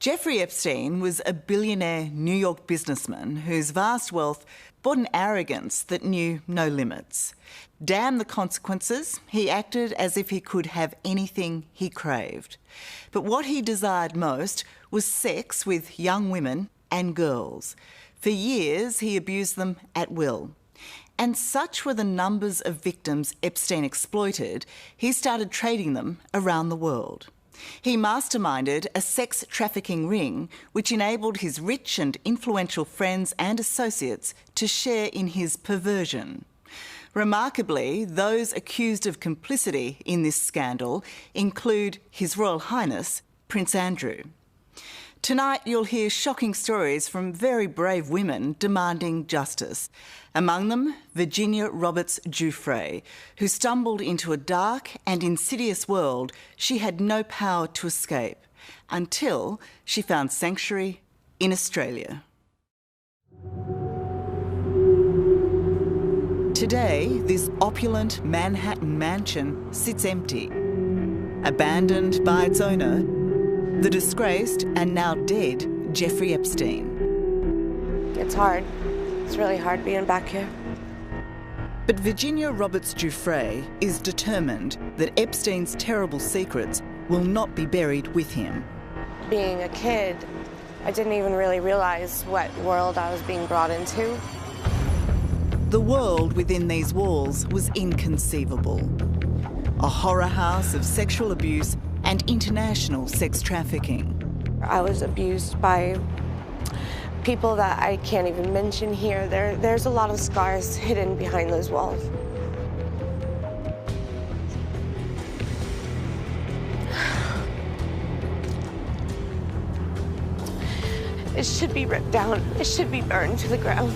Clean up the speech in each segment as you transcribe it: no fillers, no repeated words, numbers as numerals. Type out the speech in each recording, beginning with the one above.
Jeffrey Epstein was a billionaire New York businessman whose vast wealth brought an arrogance that knew no limits. Damn the consequences, he acted as if he could have anything he craved. But what he desired most was sex with young women and girls. For years, he abused them at will. And such were the numbers of victims Epstein exploited, he started trading them around the world. He masterminded a sex trafficking ring which enabled his rich and influential friends and associates to share in his perversion. Remarkably, those accused of complicity in this scandal include His Royal Highness, Prince Andrew. Tonight you'll hear shocking stories from very brave women demanding justice. Among them, Virginia Roberts Giuffre, who stumbled into a dark and insidious world she had no power to escape, until she found sanctuary in Australia. Today, this opulent Manhattan mansion sits empty, abandoned by its owner, the disgraced and now dead Jeffrey Epstein. It's hard. It's really hard being back here. But Virginia Roberts Giuffre is determined that Epstein's terrible secrets will not be buried with him. Being a kid, I didn't even really realize what world I was being brought into. The world within these walls was inconceivable. A horror house of sexual abuse and international sex trafficking. I was abused by people that I can't even mention here. There's a lot of scars hidden behind those walls. It should be ripped down. It should be burned to the ground.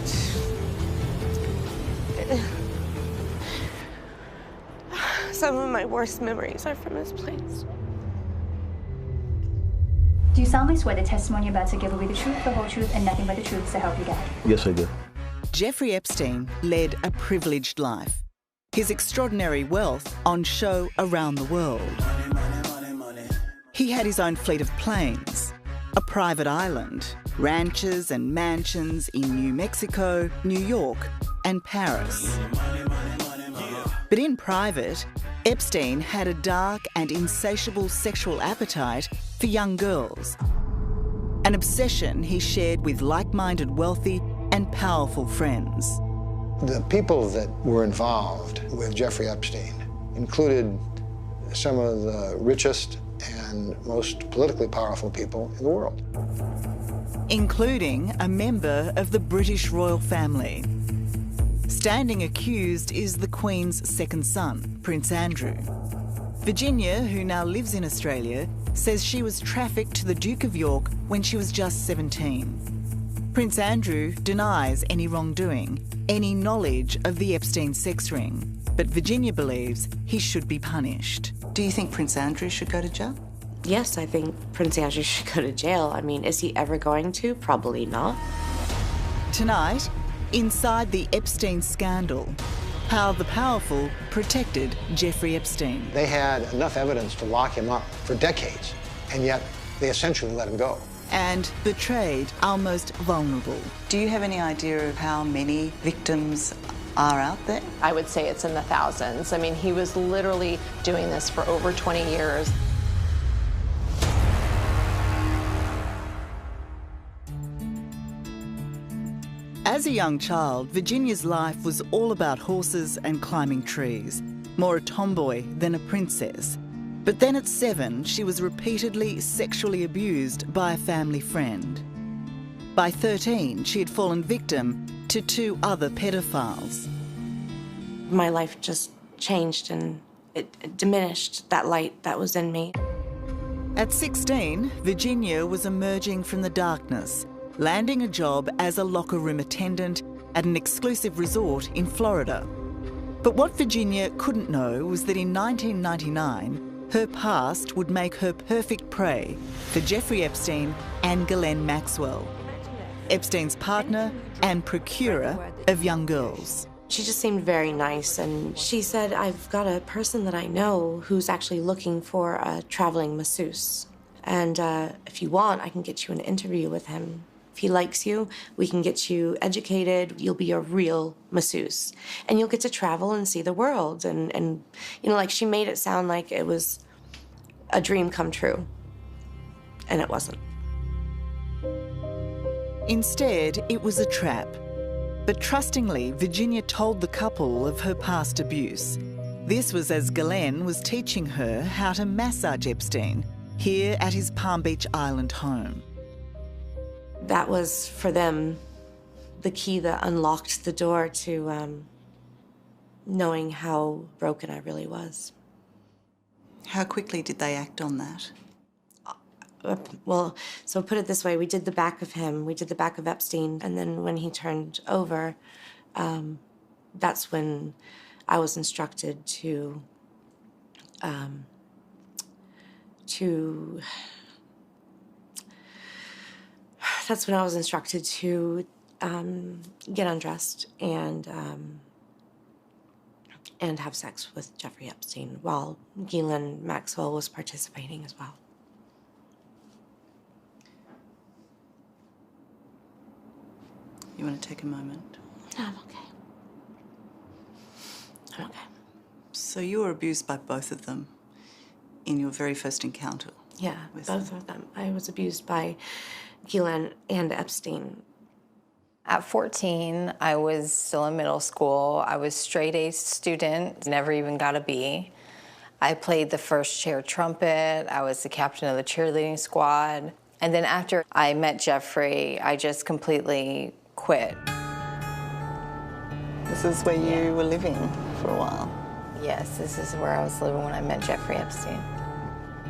Some of my worst memories are from this place. Do you solemnly swear the testimony you're about to give will be the truth, the whole truth, and nothing but the truth, so help you God? Yes, I do. Jeffrey Epstein led a privileged life. His extraordinary wealth on show around the world. He had his own fleet of planes, a private island, ranches and mansions in New Mexico, New York, and Paris. But in private, Epstein had a dark and insatiable sexual appetite for young girls, an obsession he shared with like-minded wealthy and powerful friends. The people that were involved with Jeffrey Epstein included some of the richest and most politically powerful people in the world. Including a member of the British royal family. Standing accused is the Queen's second son, Prince Andrew. Virginia, who now lives in Australia, says she was trafficked to the Duke of York when she was just 17. Prince Andrew denies any wrongdoing, any knowledge of the Epstein sex ring, but Virginia believes he should be punished. Do you think Prince Andrew should go to jail? Yes, I think Prince Andrew should go to jail. I mean, is he ever going to? Probably not. Tonight, inside the Epstein scandal, how the powerful protected Jeffrey Epstein. They had enough evidence to lock him up for decades, and yet they essentially let him go. And betrayed our most vulnerable. Do you have any idea of how many victims are out there? I would say it's in the thousands. I mean, he was literally doing this for over 20 years. As a young child, Virginia's life was all about horses and climbing trees, more a tomboy than a princess. But then at 7, she was repeatedly sexually abused by a family friend. By 13, she had fallen victim to 2 other pedophiles. My life just changed and it diminished that light that was in me. At 16, Virginia was emerging from the darkness, landing a job as a locker room attendant at an exclusive resort in Florida. But what Virginia couldn't know was that in 1999, her past would make her perfect prey for Jeffrey Epstein and Ghislaine Maxwell, Epstein's partner and procurer of young girls. She just seemed very nice, and she said, I've got a person that I know who's actually looking for a traveling masseuse. And if you want, I can get you an interview with him. If he likes you, we can get you educated. You'll be a real masseuse. And you'll get to travel and see the world. And you know, like, she made it sound like it was a dream come true. And it wasn't. Instead, it was a trap. But trustingly, Virginia told the couple of her past abuse. This was as Ghislaine was teaching her how to massage Epstein here at his Palm Beach Island home. That was, for them, the key that unlocked the door to knowing how broken I really was. How quickly did they act on that? Well, so put it this way, we did the back of him, we did the back of Epstein, and then when he turned over, that's when I was instructed to get undressed and have sex with Jeffrey Epstein while Ghislaine Maxwell was participating as well. You want to take a moment? No, I'm okay. I'm okay. So you were abused by both of them in your very first encounter? Yeah, both of them. I was abused by Ghislaine and Epstein. At 14, I was still in middle school. I was straight A student, never even got a B. I played the first chair trumpet. I was the captain of the cheerleading squad. And then after I met Jeffrey, I just completely quit. This is where you were living for a while? Yes, this is where I was living when I met Jeffrey Epstein.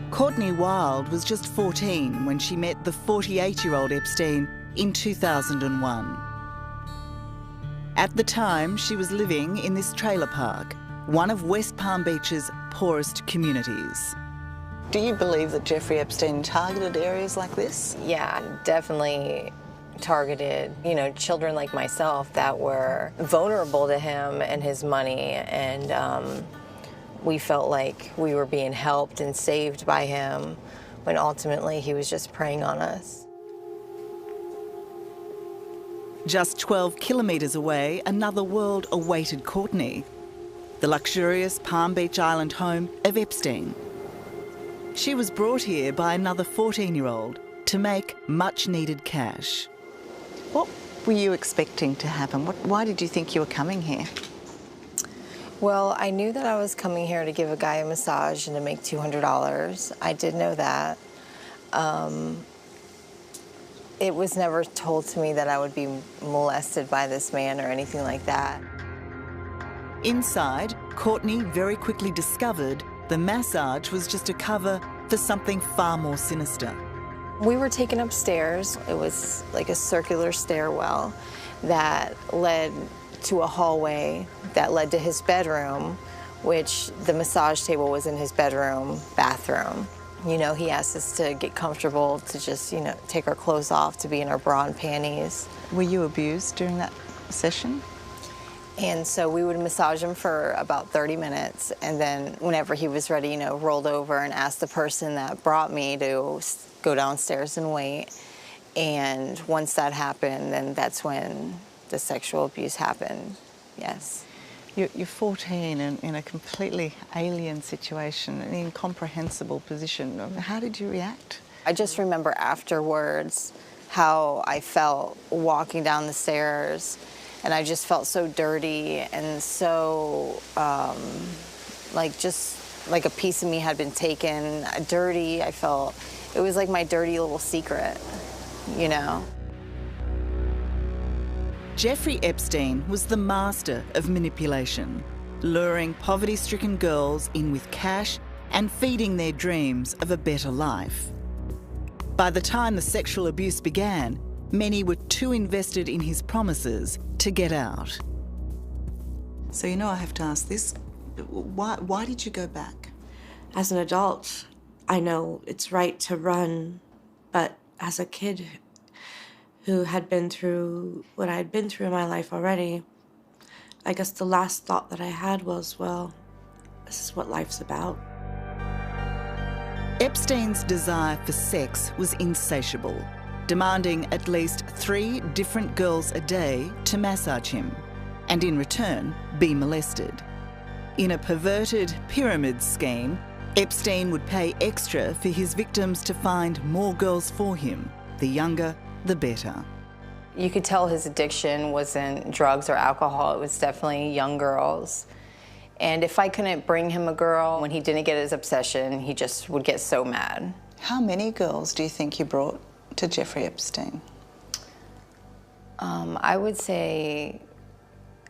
Courtney Wild was just 14 when she met the 48-year-old Epstein in 2001. At the time, she was living in this trailer park, one of West Palm Beach's poorest communities. Do you believe that Jeffrey Epstein targeted areas like this? Yeah, definitely targeted, you know, children like myself that were vulnerable to him and his money, and we felt like we were being helped and saved by him when ultimately he was just preying on us. Just 12 kilometres away, another world awaited Courtney, the luxurious Palm Beach Island home of Epstein. She was brought here by another 14-year-old to make much-needed cash. What were you expecting to happen? Why did you think you were coming here? Well, I knew that I was coming here to give a guy a massage and to make $200. I did know that. It was never told to me that I would be molested by this man or anything like that. Inside, Courtney very quickly discovered the massage was just a cover for something far more sinister. We were taken upstairs. It was like a circular stairwell that led to a hallway that led to his bedroom, which the massage table was in his bedroom, bathroom. You know, he asked us to get comfortable, to just, you know, take our clothes off, to be in our bra and panties. Were you abused during that session? And so we would massage him for about 30 minutes, and then whenever he was ready, you know, rolled over and asked the person that brought me to go downstairs and wait. And once that happened, then that's when the sexual abuse happened, yes. You're 14 and in a completely alien situation, an incomprehensible position. How did you react? I just remember afterwards how I felt walking down the stairs, and I just felt so dirty and so, just like a piece of me had been taken. Dirty, I felt, it was like my dirty little secret, you know? Jeffrey Epstein was the master of manipulation, luring poverty-stricken girls in with cash and feeding their dreams of a better life. By the time the sexual abuse began, many were too invested in his promises to get out. So, you know, I have to ask this. Why did you go back? As an adult, I know it's right to run, but as a kid who had been through what I had been through in my life already, I guess the last thought that I had was, well, this is what life's about. Epstein's desire for sex was insatiable, demanding at least 3 different girls a day to massage him, and in return, be molested. In a perverted pyramid scheme, Epstein would pay extra for his victims to find more girls for him. The younger, the better. You could tell his addiction wasn't drugs or alcohol, it was definitely young girls. And if I couldn't bring him a girl, when he didn't get his obsession, he just would get so mad. How many girls do you think you brought to Jeffrey Epstein? I would say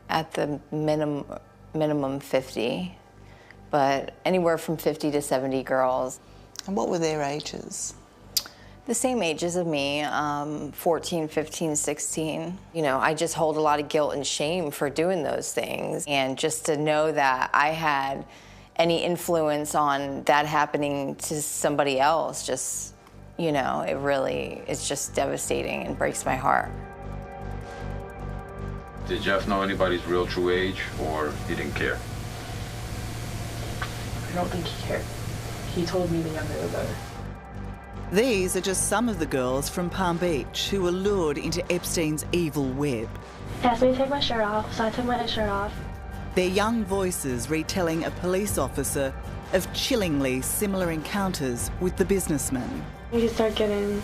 at the minimum 50, but anywhere from 50 to 70 girls. And what were their ages? The same ages of me, 14, 15, 16. You know, I just hold a lot of guilt and shame for doing those things. And just to know that I had any influence on that happening to somebody else, just, you know, it's just devastating and breaks my heart. Did Jeff know anybody's real true age, or he didn't care? I don't think he cared. He told me the younger the better. These are just some of the girls from Palm Beach who were lured into Epstein's evil web. He asked me to take my shirt off, so I took my shirt off. Their young voices retelling a police officer of chillingly similar encounters with the businessman. He started getting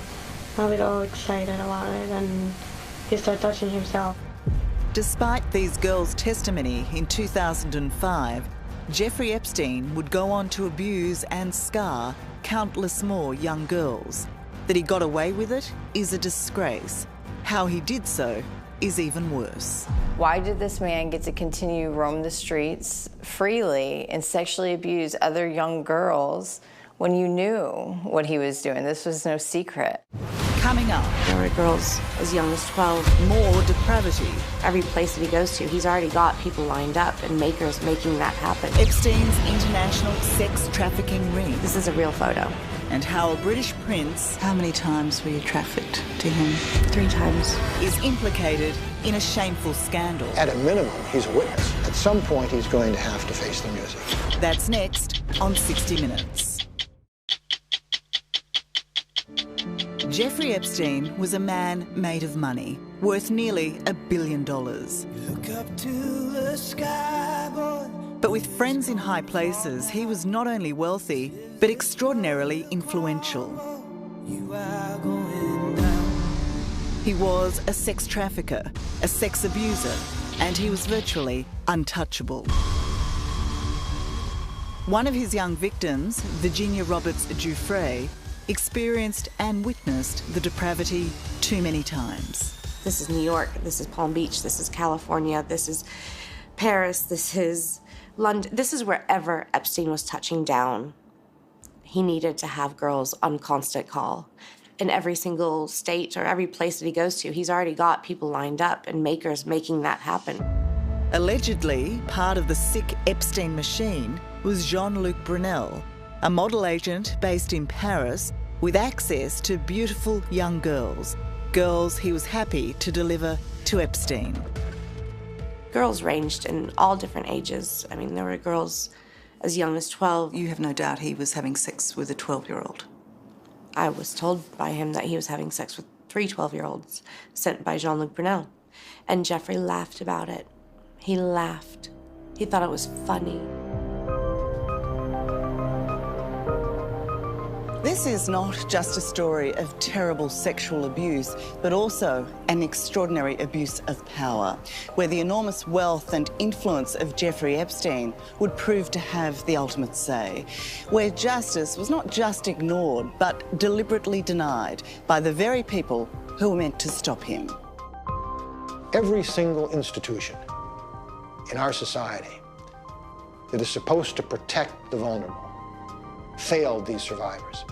a little excited about it, and he started touching himself. Despite these girls' testimony in 2005, Jeffrey Epstein would go on to abuse and scar countless more young girls. That he got away with it is a disgrace. How he did so is even worse. Why did this man get to continue roam the streets freely and sexually abuse other young girls when you knew what he was doing? This was no secret. Coming up, There were girls as young as 12. more depravity. Every place that he goes to, he's already got people lined up and makers making that happen. Epstein's international sex trafficking ring. This is a real photo. And how a British prince, how many times were you trafficked to him, 3 times. is implicated in a shameful scandal. At a minimum, he's a witness. At some point, he's going to have to face the music. That's next on 60 Minutes. Jeffrey Epstein was a man made of money, worth nearly $1 billion. Look up to the sky, boy. But with friends in high places, he was not only wealthy, but extraordinarily influential. You are going down. He was a sex trafficker, a sex abuser, and he was virtually untouchable. One of his young victims, Virginia Roberts Giuffre, experienced and witnessed the depravity too many times. This is New York, this is Palm Beach, this is California, this is Paris, this is London. This is wherever Epstein was touching down. He needed to have girls on constant call. In every single state or every place that he goes to, he's already got people lined up and makers making that happen. Allegedly, part of the sick Epstein machine was Jean-Luc Brunel, a model agent based in Paris with access to beautiful young girls, girls he was happy to deliver to Epstein. Girls ranged in all different ages. I mean, there were girls as young as 12. You have no doubt he was having sex with a 12-year-old. I was told by him that he was having sex with 3 12-year-olds sent by Jean-Luc Brunel. And Jeffrey laughed about it. He laughed. He thought it was funny. This is not just a story of terrible sexual abuse, but also an extraordinary abuse of power, where the enormous wealth and influence of Jeffrey Epstein would prove to have the ultimate say, where justice was not just ignored, but deliberately denied by the very people who were meant to stop him. Every single institution in our society that is supposed to protect the vulnerable failed these survivors.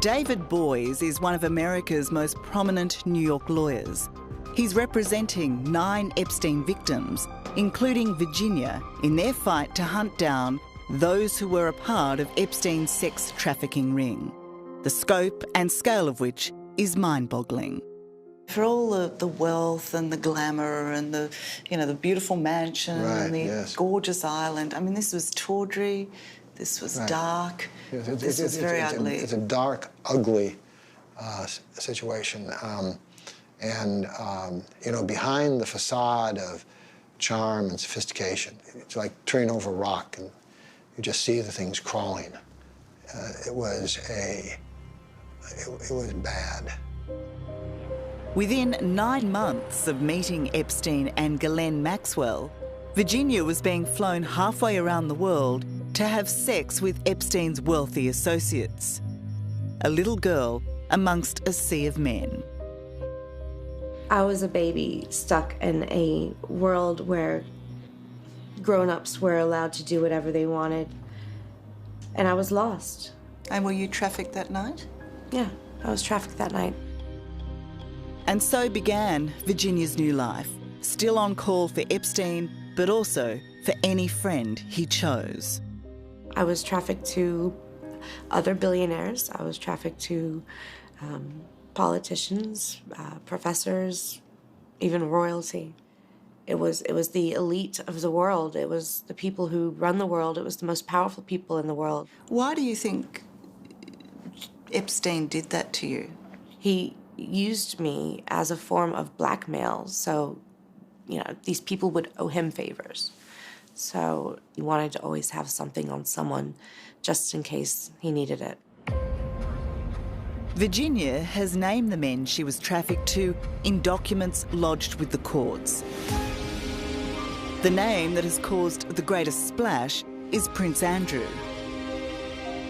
David Boies is one of America's most prominent New York lawyers. He's representing 9 Epstein victims, including Virginia, in their fight to hunt down those who were a part of Epstein's sex trafficking ring, the scope and scale of which is mind-boggling. For all the wealth and the glamour and the beautiful mansion and the gorgeous island, I mean, this was tawdry, This was Right. dark. This was very ugly. It's a dark, ugly situation. You know, behind the facade of charm and sophistication, it's like turning over a rock and you just see the things crawling. It was bad. Within 9 months of meeting Epstein and Ghislaine Maxwell, Virginia was being flown halfway around the world to have sex with Epstein's wealthy associates. A little girl amongst a sea of men. I was a baby stuck in a world where grown-ups were allowed to do whatever they wanted, and I was lost. And were you trafficked that night? Yeah, I was trafficked that night. And so began Virginia's new life, still on call for Epstein, but also for any friend he chose. I was trafficked to other billionaires. I was trafficked to politicians, professors, even royalty. It was the elite of the world. It was the people who run the world. It was the most powerful people in the world. Why do you think Epstein did that to you? He used me as a form of blackmail. So, you know, these people would owe him favors. So he wanted to always have something on someone just in case he needed it. Virginia has named the men she was trafficked to in documents lodged with the courts. The name that has caused the greatest splash is Prince Andrew.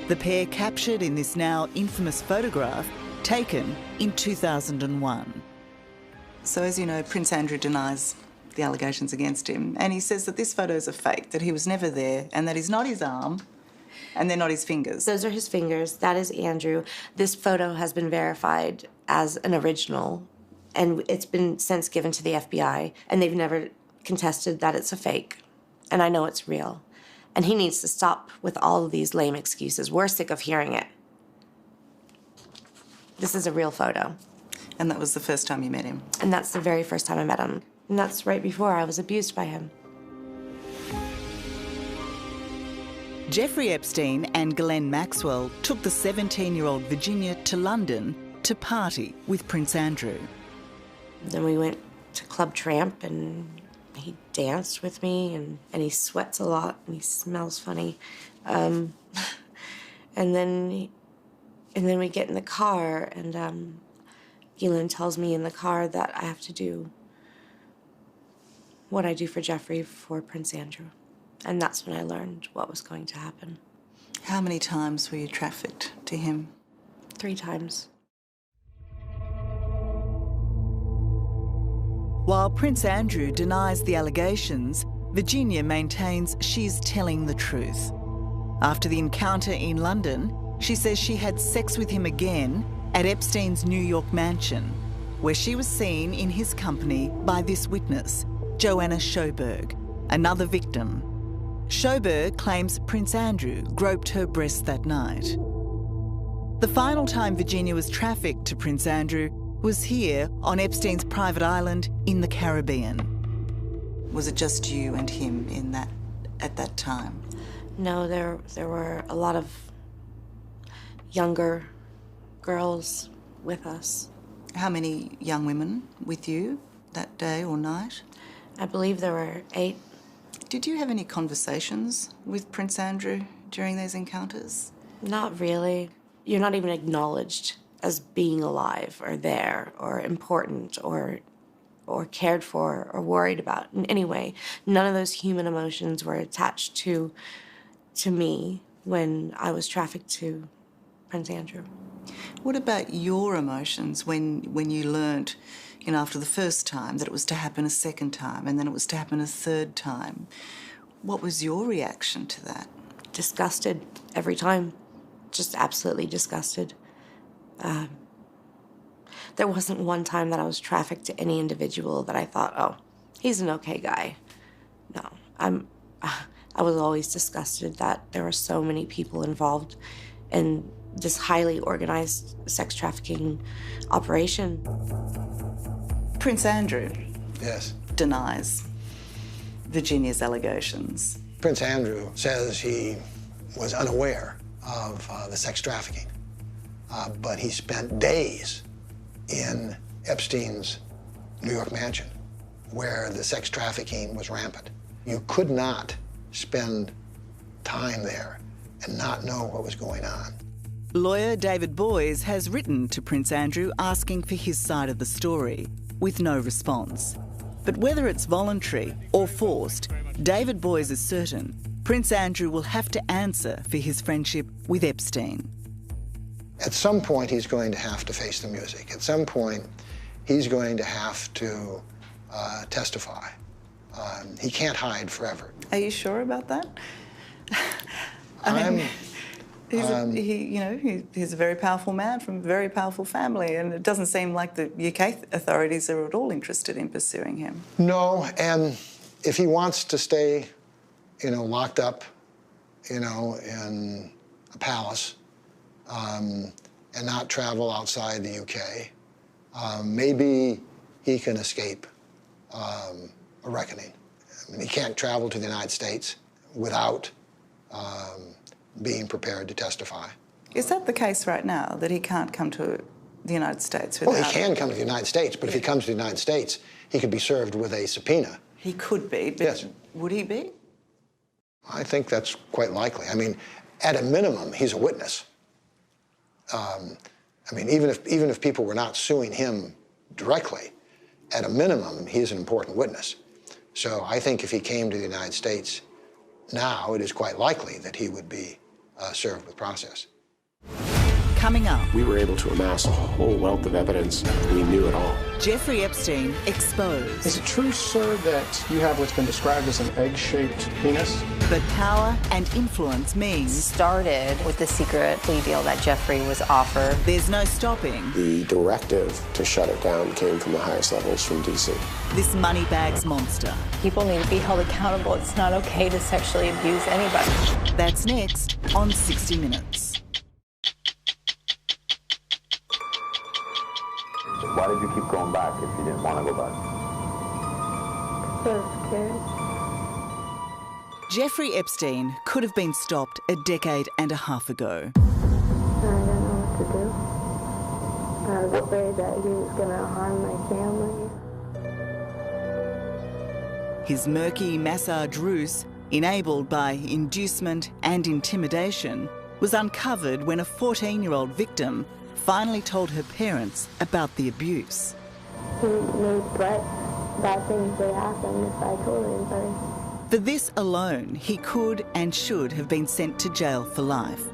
The pair captured in this now infamous photograph taken in 2001. So as you know, Prince Andrew denies the allegations against him, and he says that this photo is a fake, that he was never there, and that he's not his arm, and they're not his fingers. Those are his fingers. That is Andrew. This photo has been verified as an original, and it's been since given to the FBI, and they've never contested that it's a fake. And I know it's real. And he needs to stop with all of these lame excuses. We're sick of hearing it. This is a real photo. And that was the first time you met him? And that's the very first time I met him. And that's right before I was abused by him. Jeffrey Epstein and Ghislaine Maxwell took the 17-year-old Virginia to London to party with Prince Andrew. Then we went to Club Tramp, and he danced with me, and he sweats a lot, and he smells funny. And then we get in the car, and Ghislaine tells me in the car that I have to do what I do for Jeffrey for Prince Andrew. And that's when I learned what was going to happen. How many times were you trafficked to him? 3 times. While Prince Andrew denies the allegations, Virginia maintains she's telling the truth. After the encounter in London, she says she had sex with him again at Epstein's New York mansion, where she was seen in his company by this witness, Joanna Sjoberg, another victim. Sjoberg claims Prince Andrew groped her breasts that night. The final time Virginia was trafficked to Prince Andrew was here on Epstein's private island in the Caribbean. Was it just you and him at that time? No, there were a lot of younger girls with us. How many young women with you that day or night? I believe there were 8. Did you have any conversations with Prince Andrew during those encounters? Not really. You're not even acknowledged as being alive or there or important or cared for or worried about in any way. None of those human emotions were attached to me when I was trafficked to Prince Andrew. What about your emotions when you learnt, after the first time that it was to happen a second time and then it was to happen a third time? What was your reaction to that? Disgusted every time. Just absolutely disgusted. There wasn't one time that I was trafficked to any individual that I thought, oh, he's an okay guy. No, I was always disgusted that there were so many people involved in this highly organized sex trafficking operation. Prince Andrew, Yes. denies Virginia's allegations. Prince Andrew says he was unaware of the sex trafficking, but he spent days in Epstein's New York mansion, where the sex trafficking was rampant. You could not spend time there and not know what was going on. Lawyer David Boys has written to Prince Andrew asking for his side of the story, with no response. But whether it's voluntary or forced, David Boys is certain Prince Andrew will have to answer for his friendship with Epstein. At some point, he's going to have to face the music. At some point, he's going to have to testify. He can't hide forever. Are you sure about that? He's a very powerful man from a very powerful family, and it doesn't seem like the UK authorities are at all interested in pursuing him. No, and if he wants to stay, locked up, in a palace, and not travel outside the UK, maybe he can escape a reckoning. I mean, he can't travel to the United States without being prepared to testify. Is that the case right now, that he can't come to the United States without... Well, he can come to the United States, but if he comes to the United States, he could be served with a subpoena. He could be, but yes. Would he be? I think that's quite likely. I mean, at a minimum, he's a witness. Even if people were not suing him directly, at a minimum, he is an important witness. So I think if he came to the United States now, it is quite likely that he would be served with process. Coming up, we were able to amass a whole wealth of evidence. We knew it all. Jeffrey Epstein exposed. Is it true, sir, that you have what's been described as an egg-shaped penis? But power and influence means... Started with the secret plea deal that Jeffrey was offered. There's no stopping. The directive to shut it down came from the highest levels from D.C. This moneybags monster. People need to be held accountable. It's not okay to sexually abuse anybody. That's next on 60 Minutes. Why did you keep going back if you didn't want to go back? So scared. Jeffrey Epstein could have been stopped a decade and a half ago. I didn't know what to do. I was afraid that he was going to harm my family. His murky massage ruse, enabled by inducement and intimidation, was uncovered when a 14-year-old victim finally told her parents about the abuse. He made threats, bad things would happen if I told him first. For this alone, he could and should have been sent to jail for life.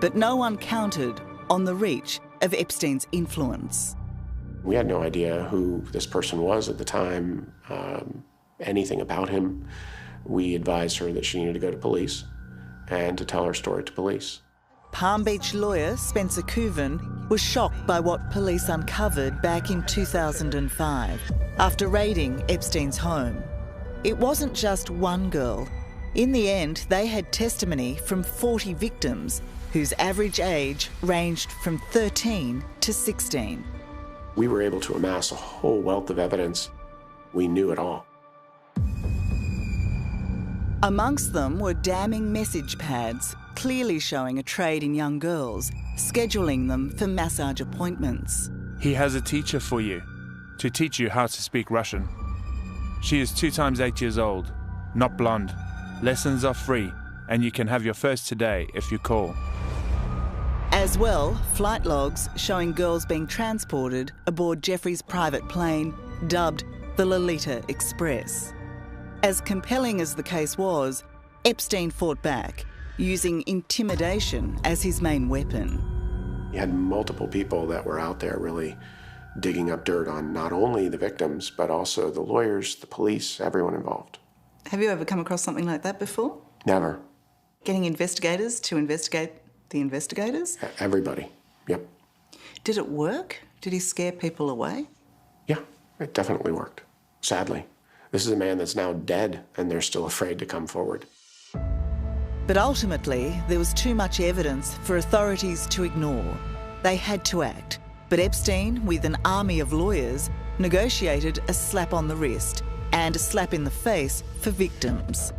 But no one counted on the reach of Epstein's influence. We had no idea who this person was at the time, anything about him. We advised her that she needed to go to police and to tell her story to police. Palm Beach lawyer Spencer Cooven was shocked by what police uncovered back in 2005 after raiding Epstein's home. It wasn't just one girl. In the end, they had testimony from 40 victims whose average age ranged from 13 to 16. We were able to amass a whole wealth of evidence. We knew it all. Amongst them were damning message pads, clearly showing a trade in young girls, scheduling them for massage appointments. He has a teacher for you, to teach you how to speak Russian. She is 2 times 8 years old, not blonde. Lessons are free, and you can have your first today if you call. As well, flight logs showing girls being transported aboard Jeffrey's private plane, dubbed the Lolita Express. As compelling as the case was, Epstein fought back, using intimidation as his main weapon. You had multiple people that were out there really digging up dirt on not only the victims, but also the lawyers, the police, everyone involved. Have you ever come across something like that before? Never. Getting investigators to investigate the investigators? Everybody, yep. Did it work? Did he scare people away? Yeah, it definitely worked, sadly. This is a man that's now dead, and they're still afraid to come forward. But ultimately, there was too much evidence for authorities to ignore. They had to act. But Epstein, with an army of lawyers, negotiated a slap on the wrist and a slap in the face for victims.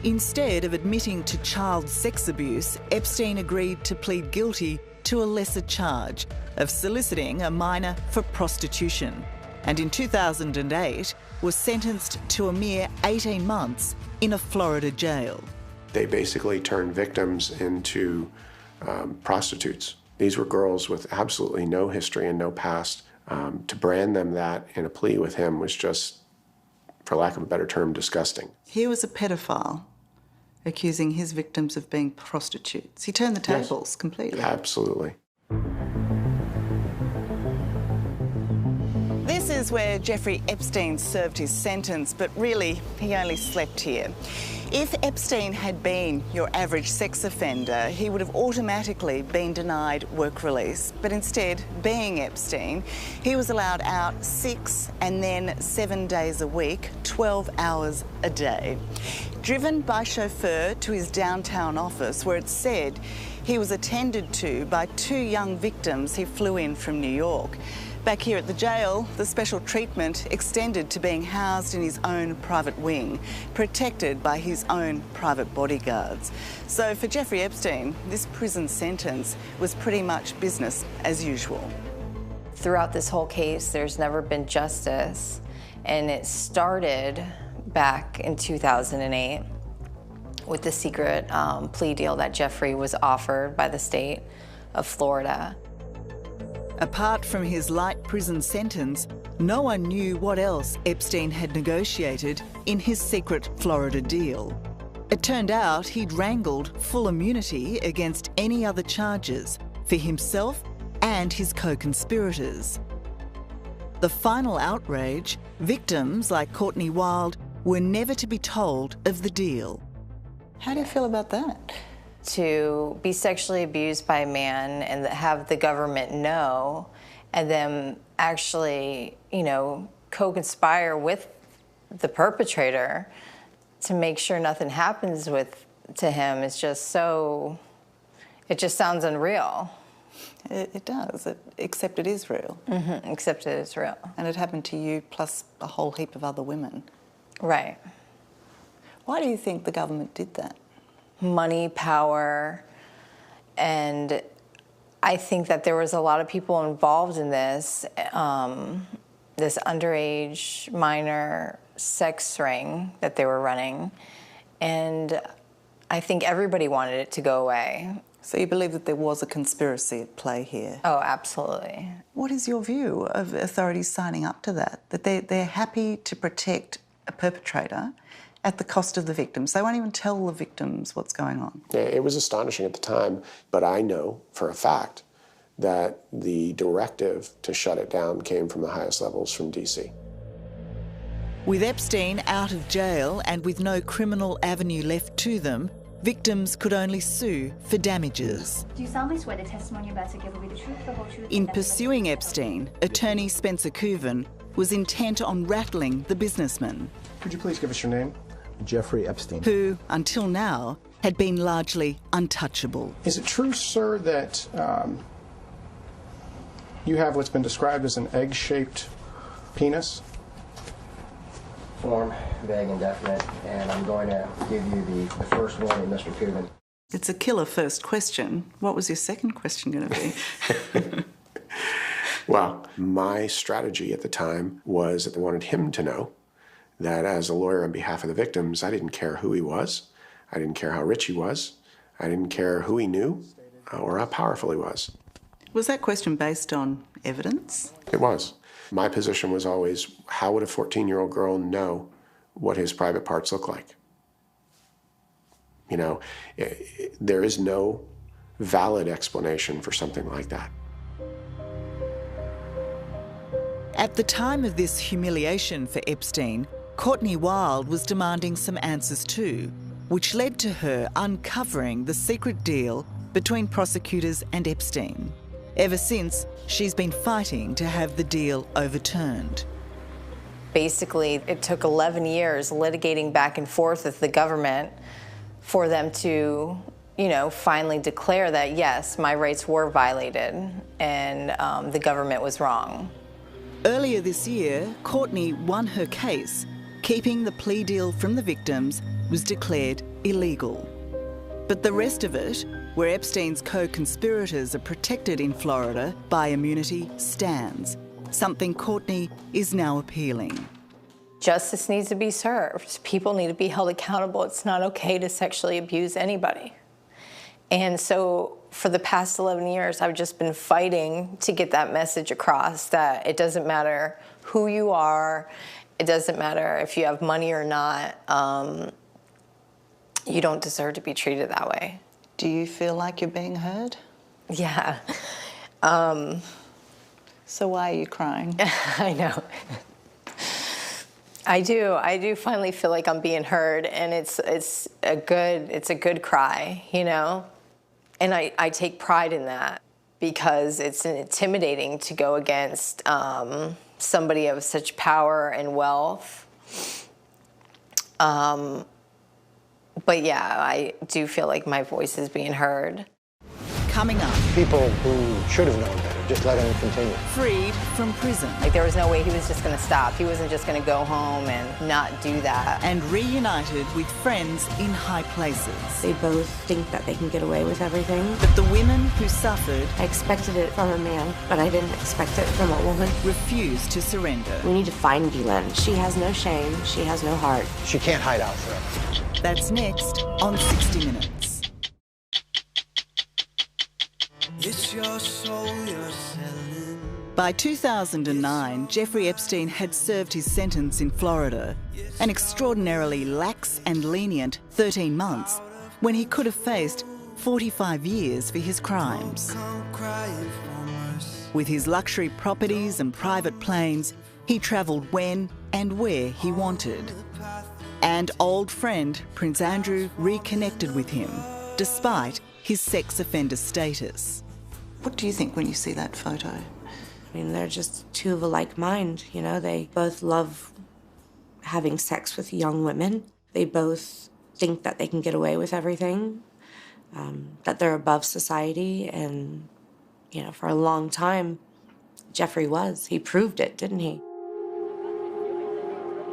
Instead of admitting to child sex abuse, Epstein agreed to plead guilty to a lesser charge of soliciting a minor for prostitution, and in 2008 was sentenced to a mere 18 months in a Florida jail. They basically turned victims into prostitutes. These were girls with absolutely no history and no past. To brand them that in a plea with him was just, for lack of a better term, disgusting. He was a pedophile, accusing his victims of being prostitutes. He turned the tables completely. Absolutely. This is where Jeffrey Epstein served his sentence, but really, he only slept here. If Epstein had been your average sex offender, he would have automatically been denied work release. But instead, being Epstein, he was allowed out 6 and then 7 days a week, 12 hours a day. Driven by chauffeur to his downtown office, where it said he was attended to by 2 young victims he flew in from New York. Back here at the jail, the special treatment extended to being housed in his own private wing, protected by his own private bodyguards. So for Jeffrey Epstein, this prison sentence was pretty much business as usual. Throughout this whole case, there's never been justice, and it started back in 2008 with the secret plea deal that Jeffrey was offered by the state of Florida. Apart from his light prison sentence, no one knew what else Epstein had negotiated in his secret Florida deal. It turned out he'd wrangled full immunity against any other charges for himself and his co-conspirators. The final outrage, victims like Courtney Wild were never to be told of the deal. How do you feel about that? To be sexually abused by a man and have the government know, and then actually, co-conspire with the perpetrator to make sure nothing happens to him is just so, it just sounds unreal. It does, except it is real. Mm-hmm, except it is real. And it happened to you plus a whole heap of other women. Right. Why do you think the government did that? Money, power, and I think that there was a lot of people involved in this, this underage minor sex ring that they were running, and I think everybody wanted it to go away. So you believe that there was a conspiracy at play here? Oh, absolutely. What is your view of authorities signing up to that? That they're happy to protect a perpetrator at the cost of the victims. They won't even tell the victims what's going on. It was astonishing at the time, but I know for a fact that the directive to shut it down came from the highest levels from D.C. With Epstein out of jail and with no criminal avenue left to them, victims could only sue for damages. Do you solemnly swear the testimony you're about to give will be the truth, the whole truth? In pursuing Epstein, attorney Spencer Cooven was intent on rattling the businessman. Could you please give us your name? Jeffrey Epstein. Who, until now, had been largely untouchable. Is it true, sir, that you have what's been described as an egg-shaped penis? Form, vague, indefinite, and I'm going to give you the first warning, Mr. Coogan. It's a killer first question. What was your second question going to be? Well, my strategy at the time was that I wanted him to know that as a lawyer on behalf of the victims, I didn't care who he was. I didn't care how rich he was. I didn't care who he knew or how powerful he was. Was that question based on evidence? It was. My position was always, how would a 14-year-old girl know what his private parts look like? There is no valid explanation for something like that. At the time of this humiliation for Epstein, Courtney Wild was demanding some answers too, which led to her uncovering the secret deal between prosecutors and Epstein. Ever since, she's been fighting to have the deal overturned. Basically, it took 11 years litigating back and forth with the government for them to, finally declare that, yes, my rights were violated and the government was wrong. Earlier this year, Courtney won her case, keeping the plea deal from the victims was declared illegal. But the rest of it, where Epstein's co-conspirators are protected in Florida by immunity, stands, something Courtney is now appealing. Justice needs to be served. People need to be held accountable. It's not okay to sexually abuse anybody. And so for the past 11 years, I've just been fighting to get that message across, that it doesn't matter who you are, it doesn't matter if you have money or not, you don't deserve to be treated that way. Do you feel like you're being heard? Yeah. So why are you crying? I know. I do finally feel like I'm being heard, and it's a good cry, you know? And I take pride in that, because it's intimidating to go against somebody of such power and wealth. But yeah, I do feel like my voice is being heard. Coming up. People who should have known better, just let him continue. Freed from prison. Like, there was no way he was just gonna stop. He wasn't just gonna go home and not do that. And reunited with friends in high places. They both think that they can get away with everything. But the women who suffered... I expected it from a man, but I didn't expect it from a woman. ...refused to surrender. We need to find Ghislaine. She has no shame. She has no heart. She can't hide out forever. That's next on 60 Minutes. It's your soul you're selling. By 2009, Jeffrey Epstein had served his sentence in Florida, an extraordinarily lax and lenient 13 months, when he could have faced 45 years for his crimes. With his luxury properties and private planes, he travelled when and where he wanted. And old friend Prince Andrew reconnected with him, despite his sex offender status. What do you think when you see that photo? I mean, they're just two of a like mind, you know? They both love having sex with young women. They both think that they can get away with everything, that they're above society. And, you know, for a long time, Jeffrey was. He proved it, didn't he?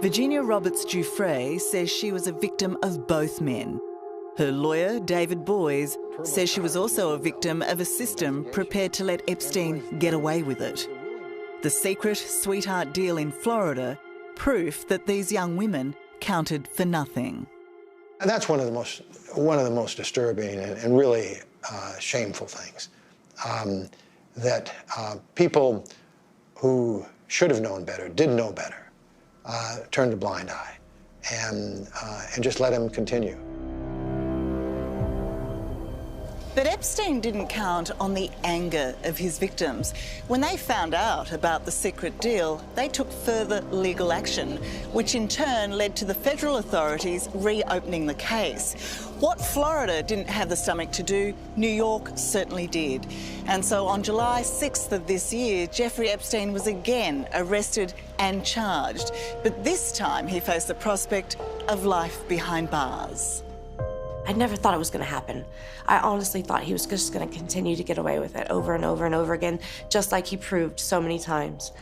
Virginia Roberts-Giuffre says she was a victim of both men. Her lawyer, David Boys, says she was also a victim of a system prepared to let Epstein get away with it. The secret sweetheart deal in Florida, proof that these young women counted for nothing. And that's one of the most disturbing and really shameful things. That people who should have known better, did know better, turned a blind eye and just let him continue. But Epstein didn't count on the anger of his victims. When they found out about the secret deal, they took further legal action, which in turn led to the federal authorities reopening the case. What Florida didn't have the stomach to do, New York certainly did. And so on July 6th of this year, Jeffrey Epstein was again arrested and charged. But this time he faced the prospect of life behind bars. I never thought it was going to happen. I honestly thought he was just going to continue to get away with it over and over and over again, just like he proved so many times.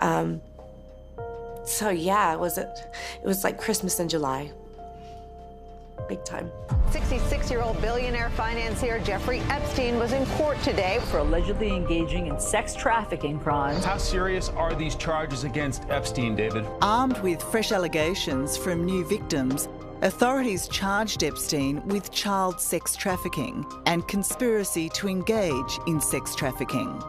So yeah, it was like Christmas in July. Big time. 66-year-old billionaire financier Jeffrey Epstein was in court today for allegedly engaging in sex trafficking crimes. How serious are these charges against Epstein, David? Armed with fresh allegations from new victims, authorities charged Epstein with child sex trafficking and conspiracy to engage in sex trafficking.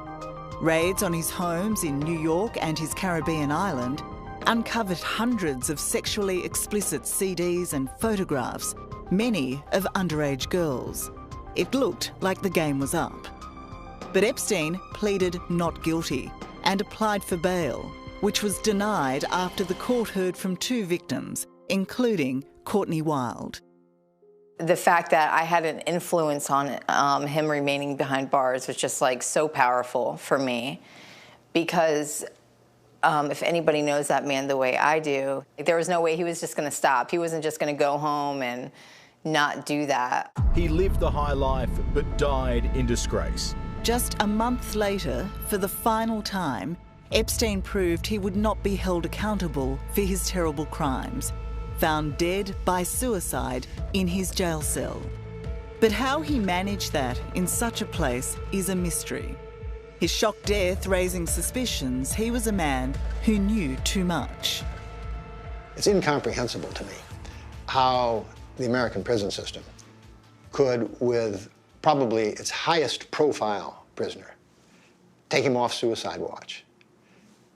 Raids on his homes in New York and his Caribbean island uncovered hundreds of sexually explicit CDs and photographs, many of underage girls. It looked like the game was up. But Epstein pleaded not guilty and applied for bail, which was denied after the court heard from two victims, including Courtney Wild. The fact that I had an influence on him remaining behind bars was just like so powerful for me, because if anybody knows that man the way I do, there was no way he was just going to stop. He wasn't just going to go home and not do that. He lived the high life but died in disgrace. Just a month later, for the final time, Epstein proved he would not be held accountable for his terrible crimes. found dead by suicide in his jail cell. But how he managed that in such a place is a mystery. His shocked death raising suspicions he was a man who knew too much. It's incomprehensible to me how the American prison system could, with probably its highest profile prisoner, take him off suicide watch,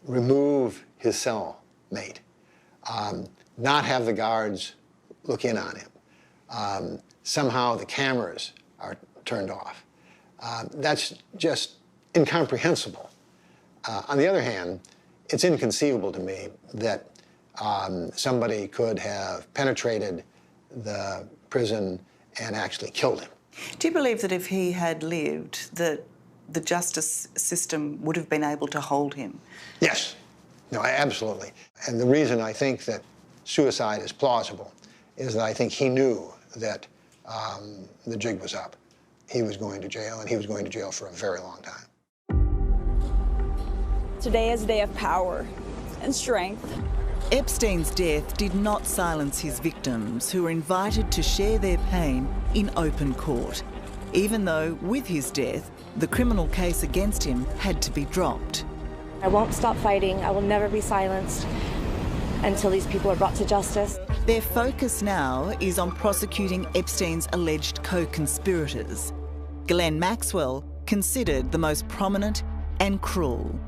remove his cellmate, not have the guards look in on him. Somehow the cameras are turned off. That's just incomprehensible. On the other hand, it's inconceivable to me that somebody could have penetrated the prison and actually killed him. Do you believe that if he had lived, that the justice system would have been able to hold him? Yes. No, absolutely. And the reason I think that suicide is plausible is that I think he knew that the jig was up. He was going to jail, and he was going to jail for a very long time. Today is a day of power and strength. Epstein's death did not silence his victims, who were invited to share their pain in open court, even though with his death, the criminal case against him had to be dropped. I won't stop fighting. I will never be silenced until these people are brought to justice. Their focus now is on prosecuting Epstein's alleged co-conspirators. Ghislaine Maxwell, considered the most prominent and cruel.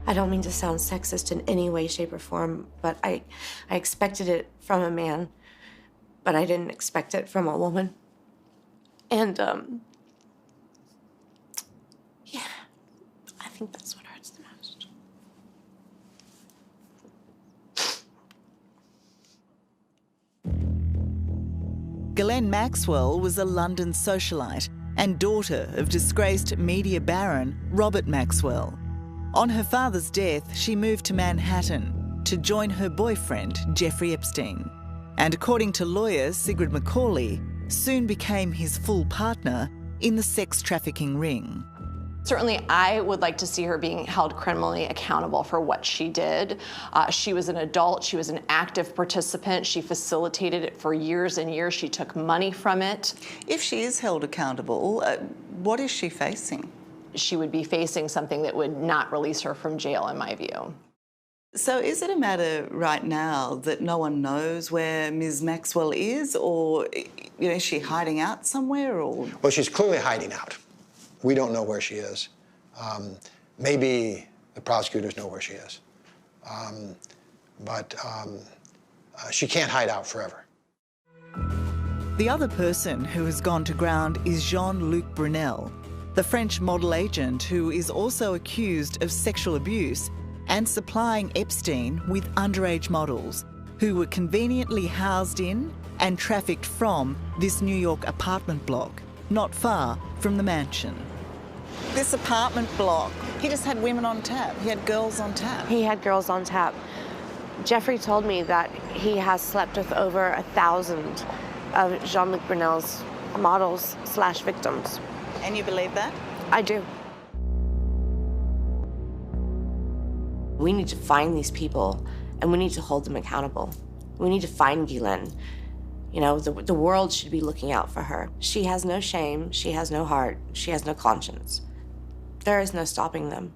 I don't mean to sound sexist in any way, shape, or form, but I expected it from a man, but I didn't expect it from a woman. And, yeah, I think that's what hurts the most. Ghislaine Maxwell was a London socialite and daughter of disgraced media baron Robert Maxwell. On her father's death, she moved to Manhattan to join her boyfriend, Jeffrey Epstein. And according to lawyer Sigrid McCauley, soon became his full partner in the sex trafficking ring. Certainly, I would like to see her being held criminally accountable for what she did. She was an adult. She was an active participant. She facilitated it for years and years. She took money from it. If she is held accountable, what is she facing? She would be facing something that would not release her from jail, in my view. So is it a matter right now that no one knows where Ms. Maxwell is, or is she hiding out somewhere? Or? Well, she's clearly hiding out. We don't know where she is. Maybe the prosecutors know where she is. But she can't hide out forever. The other person who has gone to ground is Jean-Luc Brunel, the French model agent who is also accused of sexual abuse and supplying Epstein with underage models who were conveniently housed in and trafficked from this New York apartment block, not far from the mansion. This apartment block, he just had women on tap. He had girls on tap. He had girls on tap. Jeffrey told me that he has slept with over 1,000 of Jean-Luc Brunel's models/victims. And you believe that? I do. We need to find these people, and we need to hold them accountable. We need to find Ghislaine. You know, the world should be looking out for her. She has no shame, she has no heart, she has no conscience. There is no stopping them.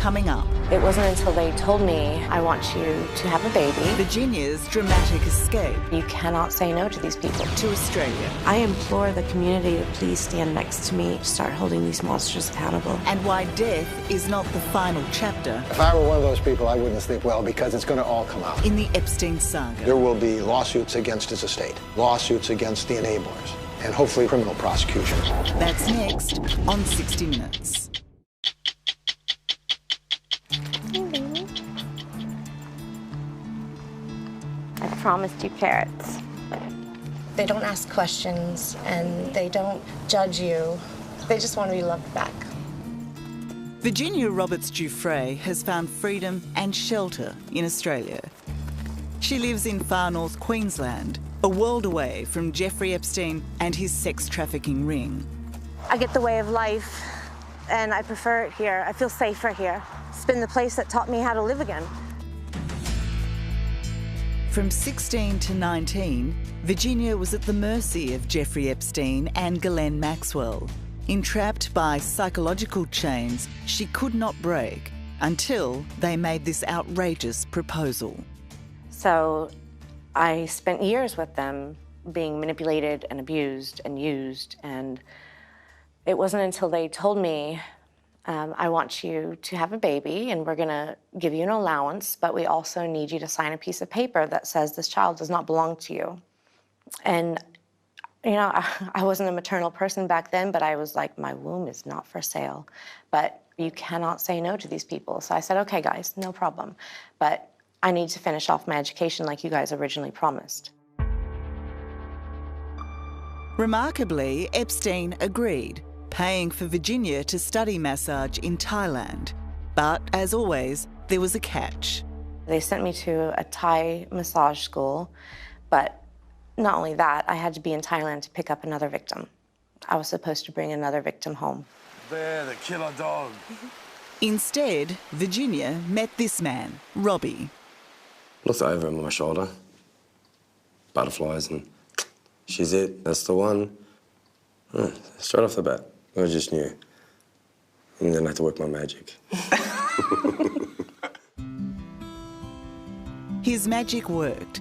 Coming up. It wasn't until they told me, I want you to have a baby. Virginia's dramatic escape. You cannot say no to these people. To Australia. I implore the community to please stand next to me, start holding these monsters accountable. And why death is not the final chapter. If I were one of those people, I wouldn't sleep well, because it's going to all come out. In the Epstein saga. There will be lawsuits against his estate, lawsuits against the enablers, and hopefully criminal prosecutions. That's next on 60 Minutes. I promised you carrots. They don't ask questions and they don't judge you. They just want to be loved back. Virginia Roberts-Giuffre has found freedom and shelter in Australia. She lives in far north Queensland, a world away from Jeffrey Epstein and his sex trafficking ring. I get the way of life and I prefer it here. I feel safer here. It's been the place that taught me how to live again. From 16 to 19, Virginia was at the mercy of Jeffrey Epstein and Ghislaine Maxwell. Entrapped by psychological chains she could not break until they made this outrageous proposal. So I spent years with them being manipulated and abused and used, and it wasn't until they told me, I want you to have a baby and we're gonna give you an allowance, but we also need you to sign a piece of paper that says this child does not belong to you. And you know, I wasn't a maternal person back then, but I was like, my womb is not for sale. But you cannot say no to these people. So I said, okay, guys, no problem. But I need to finish off my education like you guys originally promised. Remarkably, Epstein agreed, paying for Virginia to study massage in Thailand. But as always, there was a catch. They sent me to a Thai massage school, but not only that, I had to be in Thailand to pick up another victim. I was supposed to bring another victim home. Bear, the killer dog. Instead, Virginia met this man, Robbie. Looked over him on my shoulder. Butterflies, and she's it, that's the one. Straight off the bat, I just knew. And then I had to work my magic. His magic worked.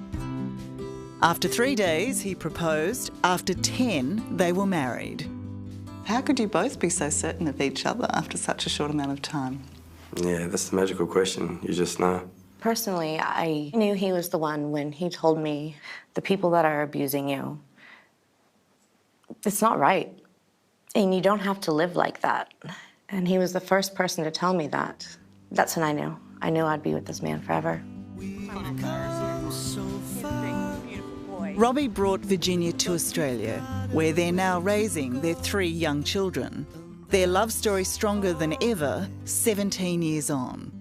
After 3 days, he proposed. After 10, they were married. How could you both be so certain of each other after such a short amount of time? Yeah, that's the magical question. You just know. Personally, I knew he was the one when he told me, the people that are abusing you, it's not right. And you don't have to live like that. And he was the first person to tell me that. That's when I knew. I knew I'd be with this man forever. Robbie brought Virginia to Australia, where they're now raising their 3 young children. Their love story stronger than ever, 17 years on.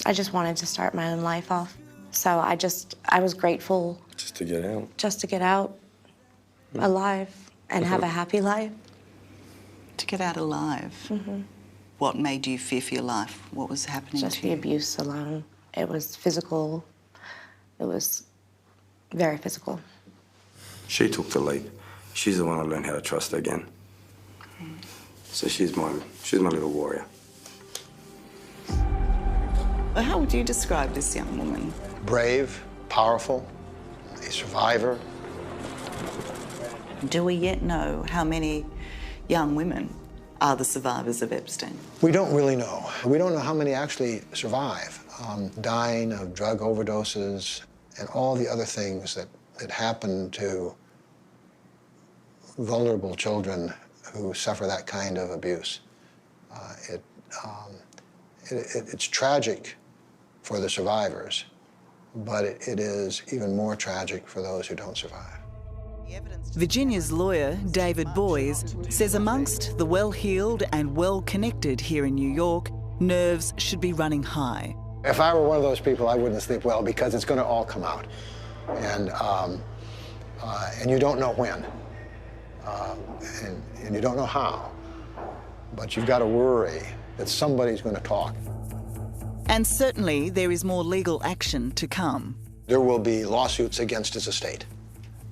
I just wanted to start my own life off. So I was grateful. Just to get out. Just to get out alive and have a happy life. To get out alive? Mm-hmm. What made you fear for your life? What was happening Just to the you? abuse alone. It was physical. It was very physical. She took the leap. She's the one I learned how to trust again. So she's my little warrior. Well, how would you describe this young woman? Brave, powerful, a survivor. Do we yet know how many young women are the survivors of Epstein? We don't really know. We don't know how many actually survive, dying of drug overdoses and all the other things that happen to vulnerable children who suffer that kind of abuse. It's tragic for the survivors, but it is even more tragic for those who don't survive. Virginia's lawyer, David Boys, says amongst the well-heeled and well-connected here in New York, nerves should be running high. If I were one of those people, I wouldn't sleep well because it's going to all come out. And you don't know when. And you don't know how. But you've got to worry that somebody's going to talk. And certainly there is more legal action to come. There will be lawsuits against his estate.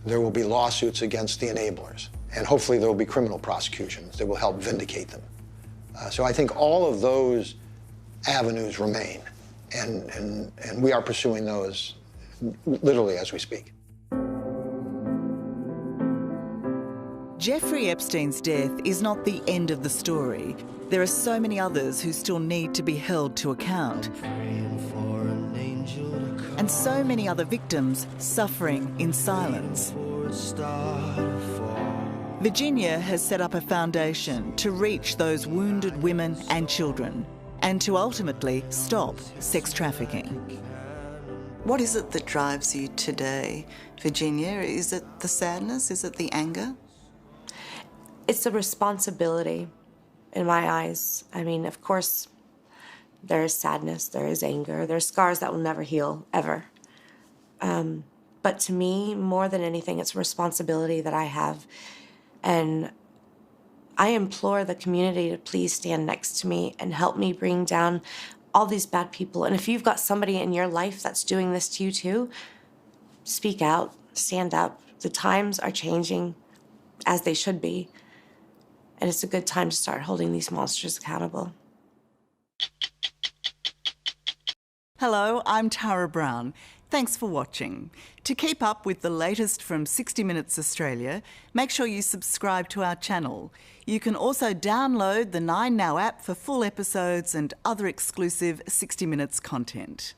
There will be lawsuits against the enablers. And hopefully there will be criminal prosecutions that will help vindicate them. So I think all of those avenues remain. And we are pursuing those literally as we speak. Jeffrey Epstein's death is not the end of the story. There are so many others who still need to be held to account. And so many other victims suffering in silence. Virginia has set up a foundation to reach those wounded women and children and to ultimately stop sex trafficking. What is it that drives you today, Virginia? Is it the sadness? Is it the anger? It's a responsibility in my eyes. I mean, of course, there is sadness, there is anger, there's scars that will never heal, ever. But to me, more than anything, it's a responsibility that I have. And I implore the community to please stand next to me and help me bring down all these bad people. And if you've got somebody in your life that's doing this to you too, speak out, stand up. The times are changing as they should be. And it's a good time to start holding these monsters accountable. Hello, I'm Tara Brown. Thanks for watching. To keep up with the latest from 60 Minutes Australia, make sure you subscribe to our channel. You can also download the 9Now app for full episodes and other exclusive 60 Minutes content.